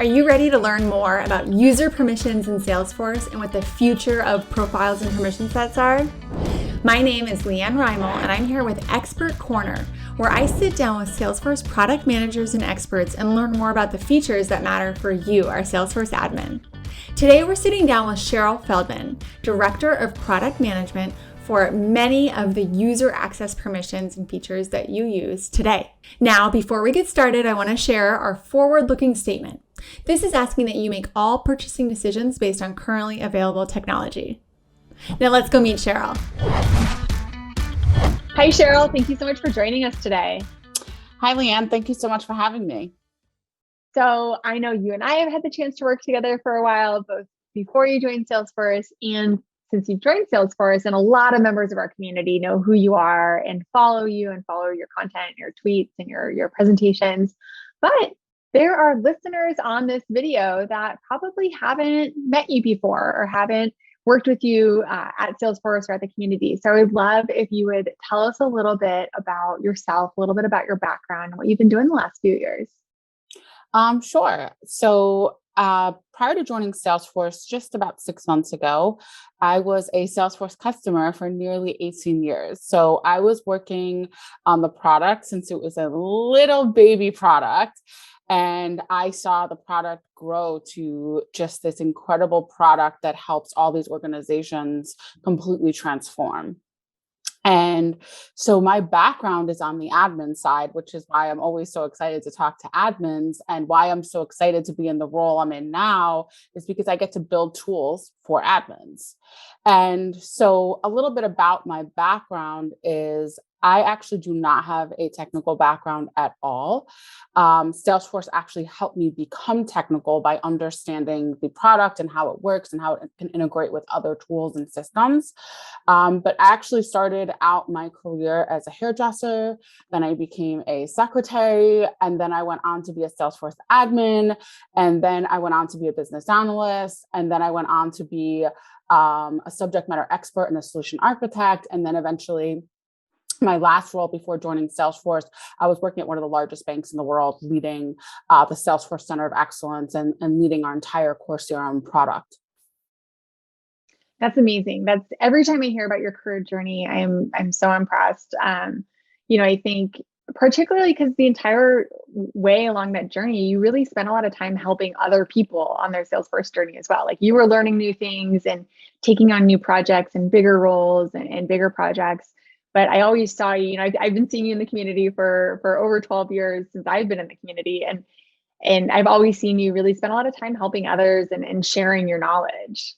Are you ready to learn more about user permissions in Salesforce and what the future of profiles and permission sets are? My name is Leanne Reimel, and I'm here with Expert Corner, where I sit down with Salesforce product managers and experts and learn more about the features that matter for you, our Salesforce admin. Today, we're sitting down with Cheryl Feldman, Director of Product Management for many of the user access permissions and features that you use today. Now, before we get started, I want to share our forward-looking statement. This is asking that you make all purchasing decisions based on currently available technology. Now let's go meet Cheryl. Hi, Cheryl. Thank you so much for joining us today. Hi, Leanne. Thank you so much for having me. So I know you and I have had the chance to work together for a while, both before you joined Salesforce and since you've joined Salesforce, and a lot of members of our community know who you are and follow you and follow your content, your tweets, and your presentations. But there are listeners on this video that probably haven't met you before or haven't worked with you at Salesforce or at the community. So I would love if you would tell us a little bit about yourself, a little bit about your background, and what you've been doing the last few years. Sure. So prior to joining Salesforce just about 6 months ago, I was a Salesforce customer for nearly 18 years. So I was working on the product since it was a little baby product. And I saw the product grow to just this incredible product that helps all these organizations completely transform. And so my background is on the admin side, which is why I'm always so excited to talk to admins, and why I'm so excited to be in the role I'm in now is because I get to build tools for admins. And so a little bit about my background is I actually do not have a technical background at all. Salesforce actually helped me become technical by understanding the product and how it works and how it can integrate with other tools and systems. But I actually started out my career as a hairdresser, then I became a secretary, and then I went on to be a Salesforce admin, and then I went on to be a business analyst, and then I went on to be a subject matter expert and a solution architect, and then eventually my last role before joining Salesforce, I was working at one of the largest banks in the world, leading the Salesforce Center of Excellence and leading our entire core CRM product. That's amazing. That's every time I hear about your career journey, I'm so impressed. I think particularly because the entire way along that journey, you really spent a lot of time helping other people on their Salesforce journey as well. Like you were learning new things and taking on new projects and bigger roles and bigger projects. But I always saw you, I've been seeing you in the community for over 12 years since I've been in the community. And I've always seen you really spend a lot of time helping others and sharing your knowledge.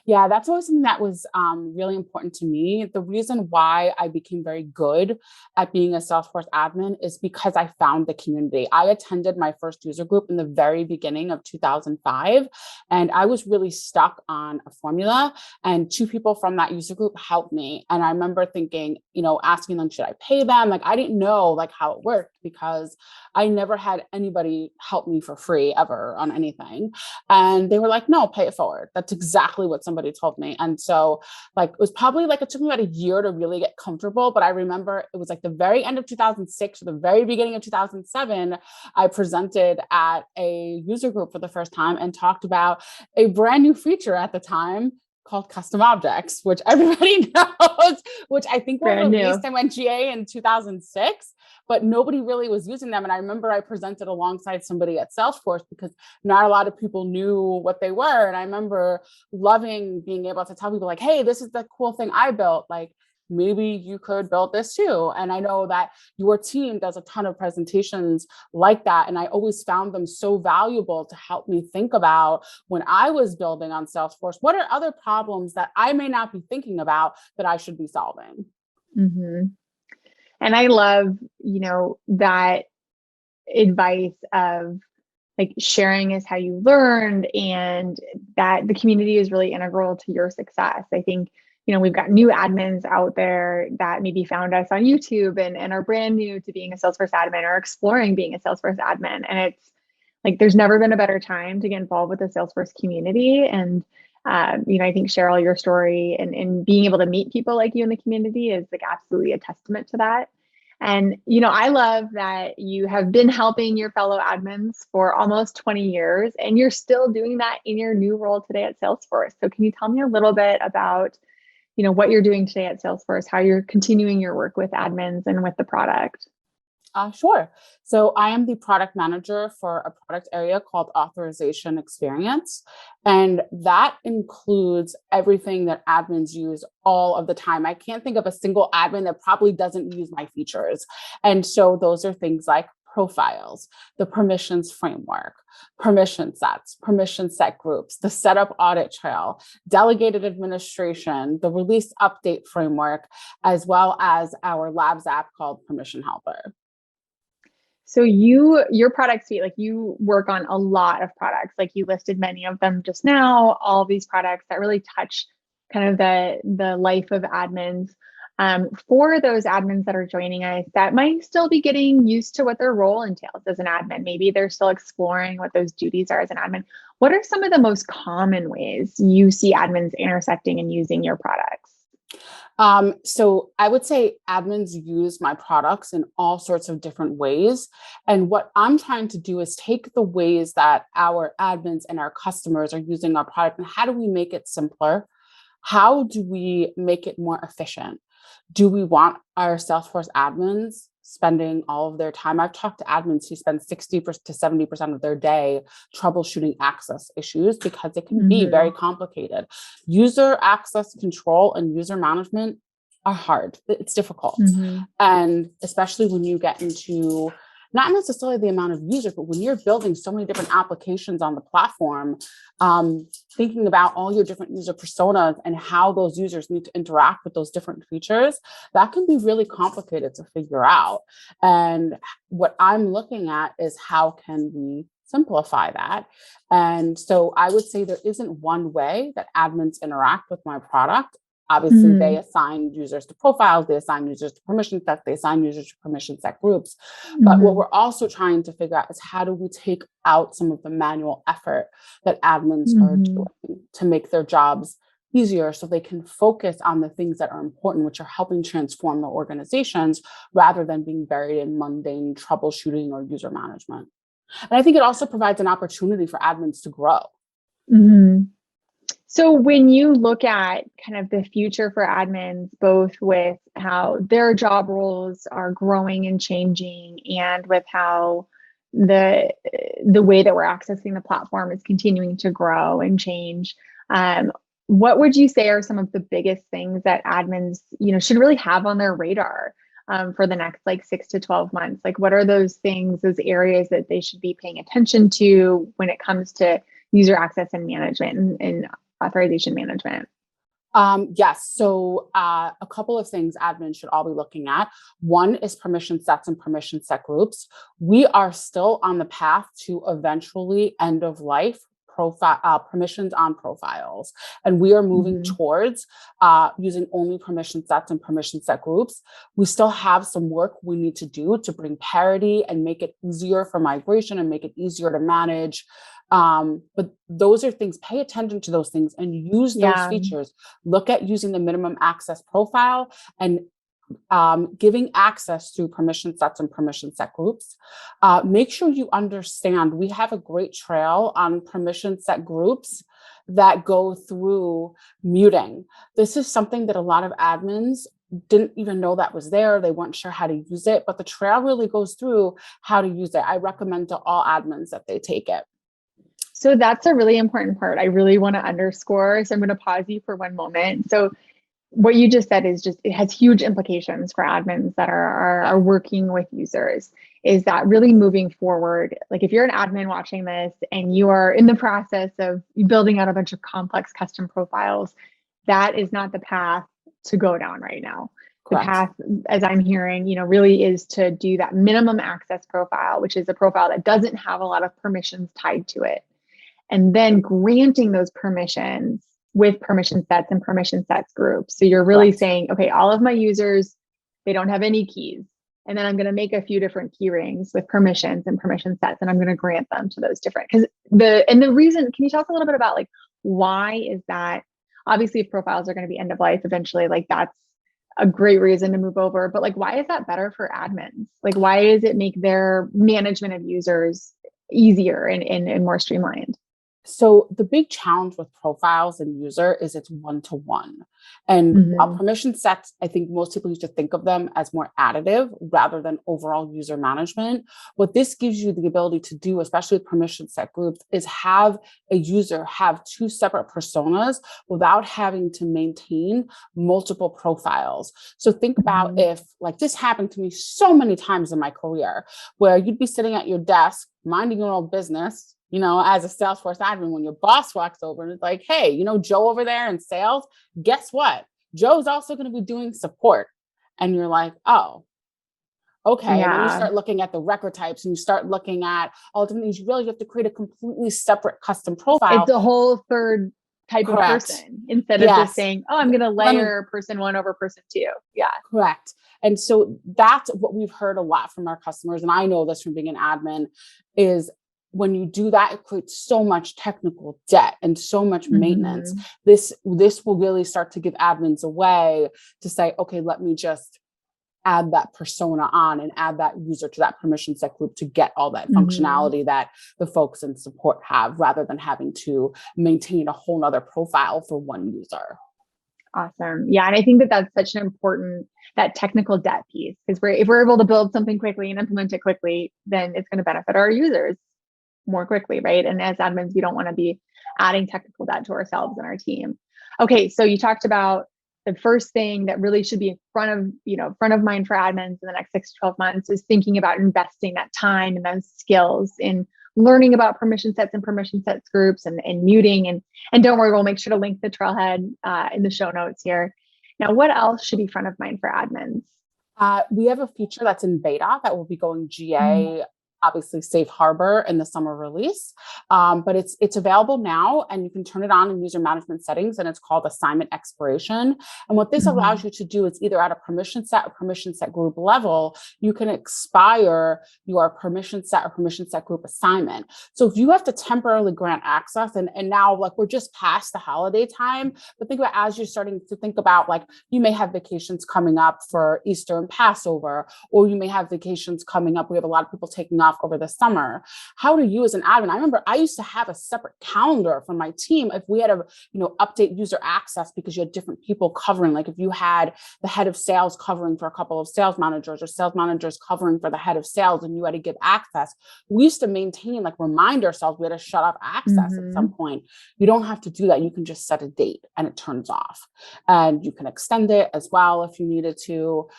Yeah, that's always something that was really important to me. The reason why I became very good at being a Salesforce admin is because I found the community. I attended my first user group in the very beginning of 2005, and I was really stuck on a formula, and two people from that user group helped me. And I remember thinking, asking them, should I pay them? Like, I didn't know how it worked because I never had anybody help me for free ever on anything. And they were like, no, pay it forward. That's exactly what somebody told me. And so it was probably it took me about a year to really get comfortable. But I remember it was the very end of 2006 or the very beginning of 2007, I presented at a user group for the first time and talked about a brand new feature at the time called custom objects, which everybody knows, which I think were released and went GA in 2006, but nobody really was using them. And I remember I presented alongside somebody at Salesforce because not a lot of people knew what they were. And I remember loving being able to tell people hey, this is the cool thing I built. Maybe you could build this too. And I know that your team does a ton of presentations like that. And I always found them so valuable to help me think about when I was building on Salesforce, what are other problems that I may not be thinking about that I should be solving? Mm-hmm. And I love, that advice of sharing is how you learned, and that the community is really integral to your success. I think we've got new admins out there that maybe found us on YouTube and are brand new to being a Salesforce admin or exploring being a Salesforce admin. And it's there's never been a better time to get involved with the Salesforce community. And, I think Cheryl, your story and being able to meet people like you in the community is absolutely a testament to that. And, I love that you have been helping your fellow admins for almost 20 years, and you're still doing that in your new role today at Salesforce. So can you tell me a little bit about, what you're doing today at Salesforce, how you're continuing your work with admins and with the product? Sure. So I am the product manager for a product area called Authorization Experience. And that includes everything that admins use all of the time. I can't think of a single admin that probably doesn't use my features. And so those are things like profiles, the permissions framework, permission sets, permission set groups, the setup audit trail, delegated administration, the release update framework, as well as our labs app called Permission Helper. So your product suite, like you work on a lot of products, like you listed many of them just now, all of these products that really touch kind of the life of admins. For those admins that are joining us that might still be getting used to what their role entails as an admin, maybe they're still exploring what those duties are as an admin. What are some of the most common ways you see admins intersecting and using your products? So I would say admins use my products in all sorts of different ways. And what I'm trying to do is take the ways that our admins and our customers are using our product and how do we make it simpler? How do we make it more efficient? Do we want our Salesforce admins spending all of their time? I've talked to admins who spend 60 to 70% of their day troubleshooting access issues because it can be very complicated. User access control and user management are hard. It's difficult. And especially when you get into not necessarily the amount of users, but when you're building so many different applications on the platform, thinking about all your different user personas and how those users need to interact with those different features, that can be really complicated to figure out. And what I'm looking at is how can we simplify that? And so I would say there isn't one way that admins interact with my product. Obviously, they assign users to profiles, they assign users to permission sets, they assign users to permission set groups. But what we're also trying to figure out is how do we take out some of the manual effort that admins are doing to make their jobs easier so they can focus on the things that are important, which are helping transform their organizations rather than being buried in mundane troubleshooting or user management. And I think it also provides an opportunity for admins to grow. So when you look at kind of the future for admins, both with how their job roles are growing and changing, and with how the way that we're accessing the platform is continuing to grow and change, what would you say are some of the biggest things that admins, should really have on their radar for the next 6 to 12 months? Like, what are those things, those areas that they should be paying attention to when it comes to user access and management and authorization management? Yes. So a couple of things admins should all be looking at. One is permission sets and permission set groups. We are still on the path to eventually end of life permissions on profiles. And we are moving towards using only permission sets and permission set groups. We still have some work we need to do to bring parity and make it easier for migration and make it easier to manage. But those are things, pay attention to those things and use those features. Look at using the minimum access profile and giving access to permission sets and permission set groups. Make sure you understand we have a great trail on permission set groups that go through muting. This is something that a lot of admins didn't even know that was there. They weren't sure how to use it, but the trail really goes through how to use it. I recommend to all admins that they take it. So that's a really important part. I really want to underscore. So I'm going to pause you for one moment. So what you just said is it has huge implications for admins that are working with users. Is that really moving forward? Like if you're an admin watching this and you are in the process of building out a bunch of complex custom profiles, that is not the path to go down right now. Correct. The path, as I'm hearing, really is to do that minimum access profile, which is a profile that doesn't have a lot of permissions tied to it. And then granting those permissions with permission sets and permission sets groups. So you're really saying, okay, all of my users, they don't have any keys. And then I'm going to make a few different key rings with permissions and permission sets, and I'm going to grant them to those different, the reason, can you talk a little bit about why is that? Obviously, if profiles are going to be end of life eventually, that's a great reason to move over. But like, why is that better for admins? Like, why does it make their management of users easier and more streamlined? So the big challenge with profiles and user is it's one-to-one. And while permission sets, I think most people used to think of them as more additive rather than overall user management. What this gives you the ability to do, especially with permission set groups, is have a user have two separate personas without having to maintain multiple profiles. So think about if, like, this happened to me so many times in my career, where you'd be sitting at your desk, minding your own business, as a Salesforce admin, when your boss walks over and is like, hey, Joe over there in sales, guess what? Joe's also going to be doing support. And you're like, oh, okay. And then you start looking at the record types and you start looking at all the things. You realize you have to create a completely separate custom profile. It's a whole third type of person instead of just saying, oh, I'm going to layer person one over person two. Yeah. Correct. And so that's what we've heard a lot from our customers. And I know this from being an admin is when you do that, it creates so much technical debt and so much maintenance. This will really start to give admins a way to say, okay, let me just add that persona on and add that user to that permission set group to get all that functionality that the folks in support have, rather than having to maintain a whole nother profile for one user. Awesome. Yeah. And I think that that's such an important, that technical debt piece, because if we're able to build something quickly and implement it quickly, then it's going to benefit our users more quickly, right? And as admins, we don't want to be adding technical debt to ourselves and our team. Okay, so you talked about the first thing that really should be in front of mind for admins in the next 6 to 12 months is thinking about investing that time and those skills in learning about permission sets and permission sets groups and muting. And don't worry, we'll make sure to link the trailhead in the show notes here. Now, what else should be front of mind for admins? We have a feature that's in beta that will be going GA obviously safe harbor in the summer release. But it's available now, and you can turn it on in user management settings, and it's called assignment expiration. And what this allows you to do is either at a permission set or permission set group level, you can expire your permission set or permission set group assignment. So if you have to temporarily grant access, and now like we're just past the holiday time, but think about as you're starting to think about, like, you may have vacations coming up for Easter and Passover, or you may have vacations coming up. We have a lot of people taking off over the summer. How do you as an admin? I remember I used to have a separate calendar for my team if we had to, update user access, because you had different people covering. Like if you had the head of sales covering for a couple of sales managers, or sales managers covering for the head of sales, and you had to give access. We used to maintain, like, remind ourselves we had to shut off access at some point. You don't have to do that. You can just set a date and it turns off, and you can extend it as well if you needed to.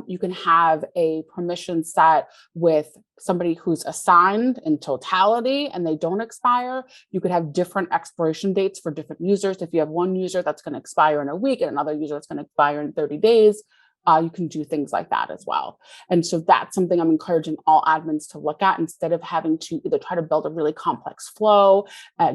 You can have a permission set with somebody who's assigned in totality and they don't expire. You could have different expiration dates for different users. If you have one user that's going to expire in a week and another user that's going to expire in 30 days, you can do things like that as well. And so that's something I'm encouraging all admins to look at, instead of having to either try to build a really complex flow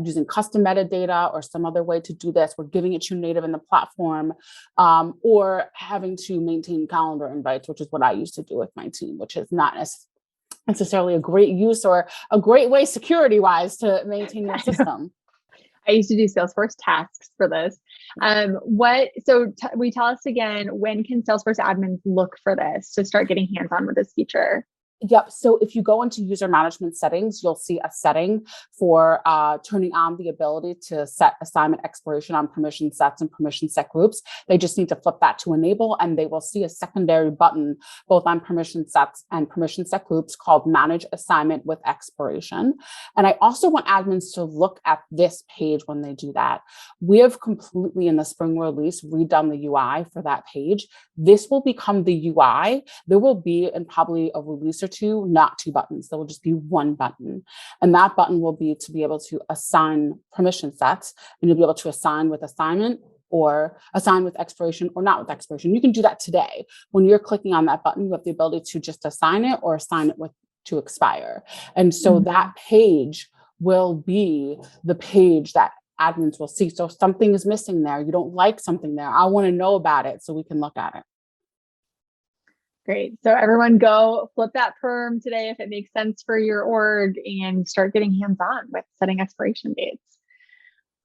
using custom metadata or some other way to do this. We're giving it to you native in the platform, or having to maintain calendar invites, which is what I used to do with my team, which is not necessarily a great use or a great way security wise to maintain your system. I used to do Salesforce tasks for this. We tell us again, when can Salesforce admins look for this to start getting hands-on with this feature? Yep. So if you go into user management settings, you'll see a setting for turning on the ability to set assignment expiration on permission sets and permission set groups. They just need to flip that to enable, and they will see a secondary button both on permission sets and permission set groups called Manage Assignment with Expiration. And I also want admins to look at this page when they do that. We have completely, in the spring release, redone the UI for that page. This will become the UI. There will be, in probably a release or two, not two buttons. There will just be one button. And that button will be to be able to assign permission sets, and you'll be able to assign with assignment, or assign with expiration, or not with expiration. You can do that today. When you're clicking on that button, you have the ability to just assign it or assign it with to expire. And so that page will be the page that admins will see. So if something is missing there, you don't like something there, I want to know about it so we can look at it. Great. So everyone go flip that perm today if it makes sense for your org, and start getting hands-on with setting expiration dates.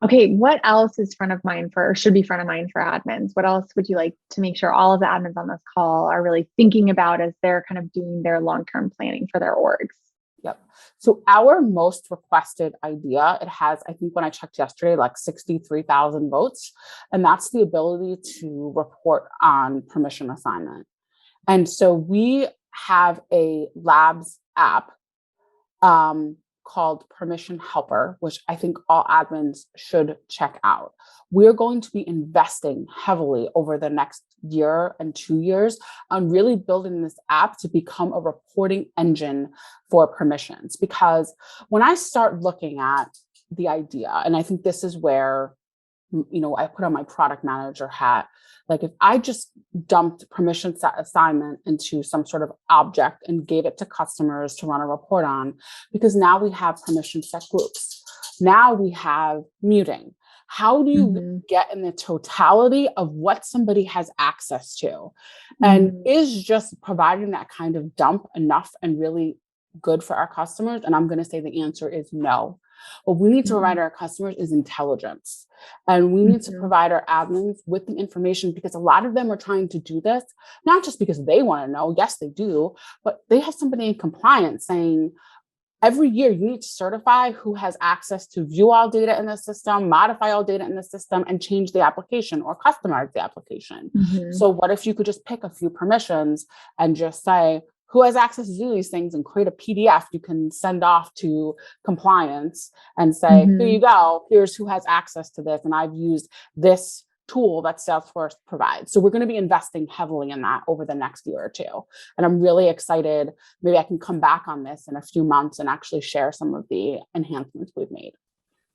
Okay, what else is front of mind for, or should be front of mind for admins? What else would you like to make sure all of the admins on this call are really thinking about as they're kind of doing their long-term planning for their orgs? Yep. So our most requested idea, it has, I think when I checked yesterday, like 63,000 votes. And that's the ability to report on permission assignment. And so we have a labs app called Permission Helper, which I think all admins should check out. We're going to be investing heavily over the next year and 2 years on really building this app to become a reporting engine for permissions. Because when I start looking at the idea, and I think this is where I put on my product manager hat. Like if I just dumped permission set assignment into some sort of object and gave it to customers to run a report on, because now we have permission set groups. Now we have muting. How do you get in the totality of what somebody has access to? And is just providing that kind of dump enough and really good for our customers? And I'm going to say the answer is no. What we need to provide our customers is intelligence. And we need to provide our admins with the information, because a lot of them are trying to do this, not just because they want to know. Yes, they do, but they have somebody in compliance saying, every year you need to certify who has access to view all data in the system, modify all data in the system, and change the application or customize the application. So what if you could just pick a few permissions and just say, who has access to do these things, and create a PDF you can send off to compliance and say, here you go, here's who has access to this. And I've used this tool that Salesforce provides. So we're going to be investing heavily in that over the next year or two. And I'm really excited. Maybe I can come back on this in a few months and actually share some of the enhancements we've made.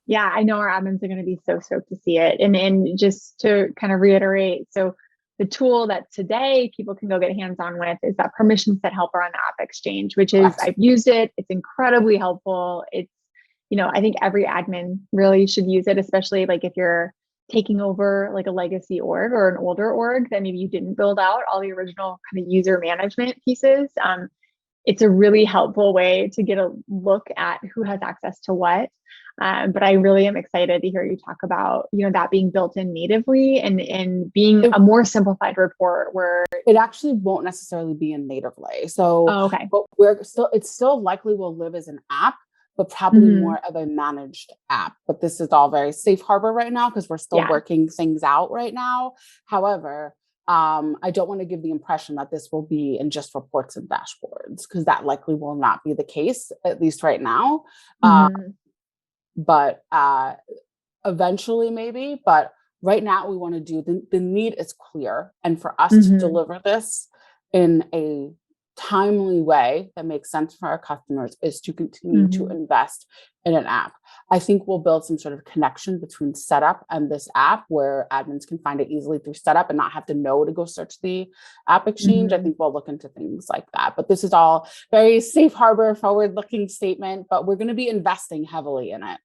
Yeah, I know our admins are going to be so stoked to see it. And just to kind of reiterate, so the tool that today people can go get hands-on with is that permission set helper on the App Exchange, which is, I've used it. It's incredibly helpful. It's, I think every admin really should use it, especially like if you're taking over like a legacy org or an older org that maybe you didn't build out all the original kind of user management pieces. It's a really helpful way to get a look at who has access to what. But I really am excited to hear you talk about, that being built in natively and being a more simplified report where it actually won't necessarily be in natively. So, okay. But it still likely will live as an app, but probably more of a managed app. But this is all very safe harbor right now because we're still working things out right now. However, I don't want to give the impression that this will be in just reports and dashboards, because that likely will not be the case, at least right now. But eventually maybe, but right now we want to do, the need is clear. And for us to deliver this in a timely way that makes sense for our customers is to continue to invest in an app. I think we'll build some sort of connection between setup and this app where admins can find it easily through setup and not have to know to go search the App Exchange. I think we'll look into things like that. But this is all very safe harbor, forward-looking statement, but we're going to be investing heavily in it.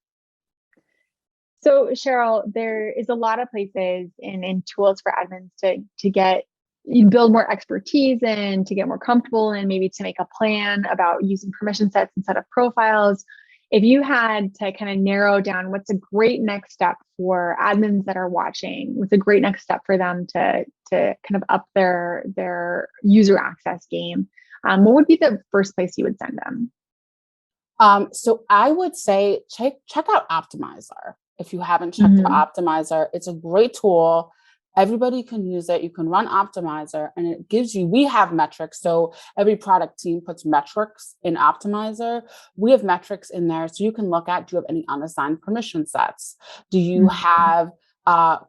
So Cheryl, there is a lot of places and tools for admins to get, you build more expertise in, to get more comfortable and maybe to make a plan about using permission sets and set up profiles. If you had to kind of narrow down what's a great next step for admins that are watching, what's a great next step for them to kind of up their user access game, what would be the first place you would send them? So I would say check out Optimizer. If you haven't checked out Optimizer, it's a great tool. Everybody can use it. You can run Optimizer and it gives you, we have metrics. So every product team puts metrics in Optimizer. We have metrics in there. So you can look at, do you have any unassigned permission sets? Do you have,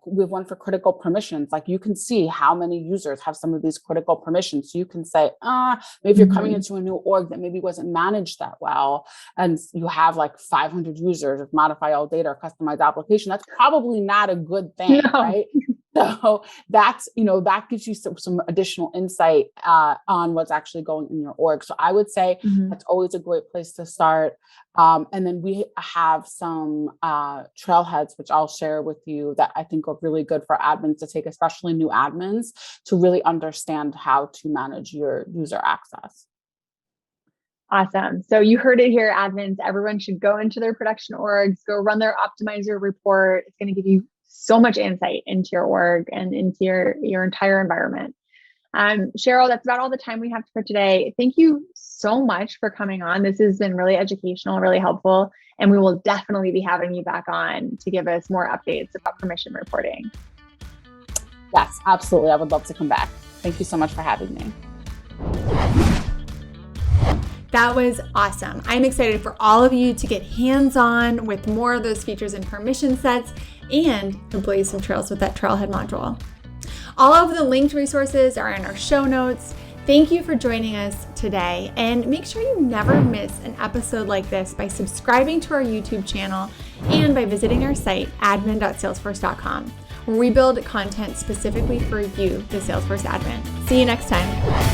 we have one for critical permissions. Like you can see how many users have some of these critical permissions. So you can say, maybe you're coming into a new org that maybe wasn't managed that well. And you have like 500 users with modify all data or customized application. That's probably not a good thing, right? So that's, that gives you some additional insight on what's actually going in your org. So I would say that's always a great place to start. And then we have some trailheads, which I'll share with you that I think are really good for admins to take, especially new admins, to really understand how to manage your user access. Awesome. So you heard it here, admins. Everyone should go into their production orgs, go run their optimizer report. It's going to give you so much insight into your org and into your entire environment. Cheryl, that's about all the time we have for today. Thank you so much for coming on. This has been really educational, really helpful, and we will definitely be having you back on to give us more updates about permission reporting. Yes, absolutely. I would love to come back. Thank you so much for having me. That was awesome. I'm excited for all of you to get hands-on with more of those features and permission sets and to blaze some trails with that Trailhead module. All of the linked resources are in our show notes. Thank you for joining us today, and make sure you never miss an episode like this by subscribing to our YouTube channel and by visiting our site, admin.salesforce.com, where we build content specifically for you, the Salesforce admin. See you next time.